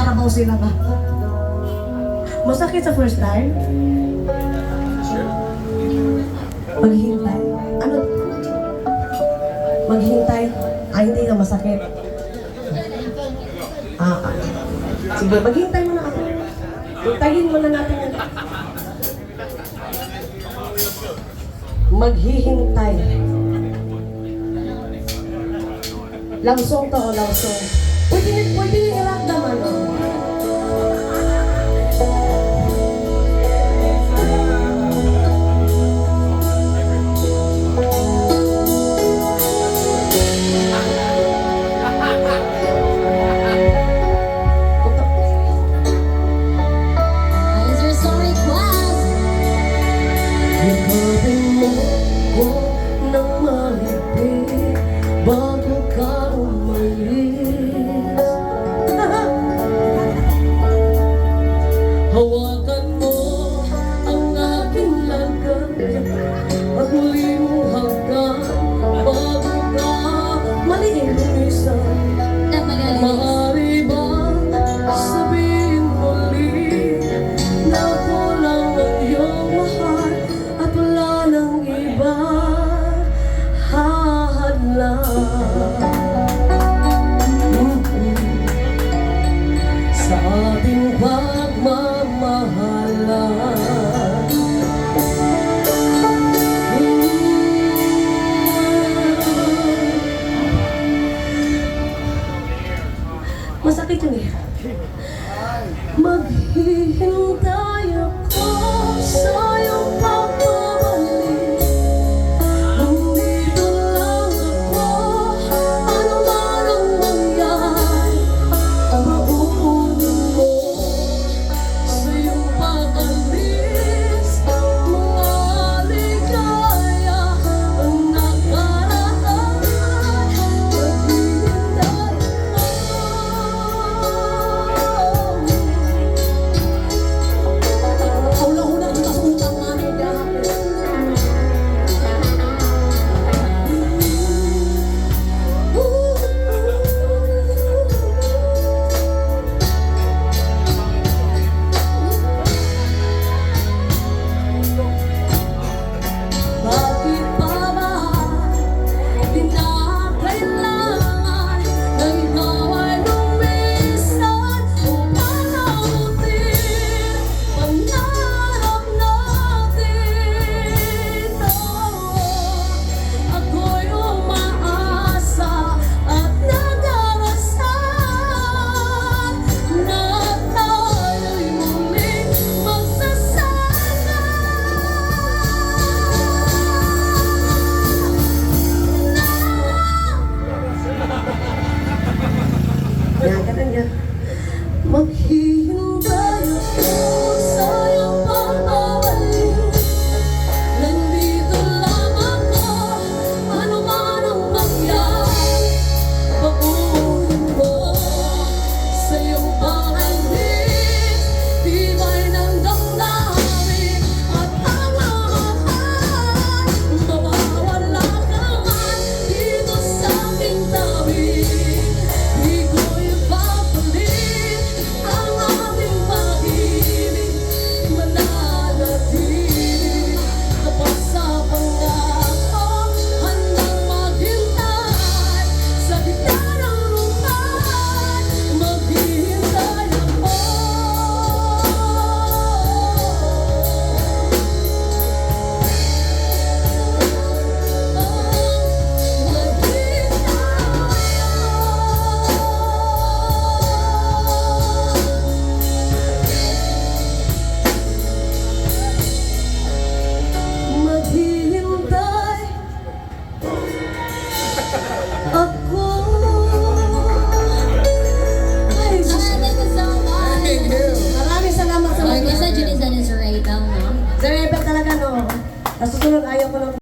Nagkakabaw sila ba? Masakit sa first time? Maghintay. Ano? Maghintay? Ay, hindi na masakit. Sige, maghintay mo na ako. Hintayin mo na natin yan. Maghihintay. Langsong to o langsong? Pwede nyo i-rock naman o. Bago ka umalis, hawakan mo ang aking lagan at muli mong hanggang bago ka malilisan. Maaari ba sabihin muli na ako lang ang iyong mahal at wala nang iba hahadlang?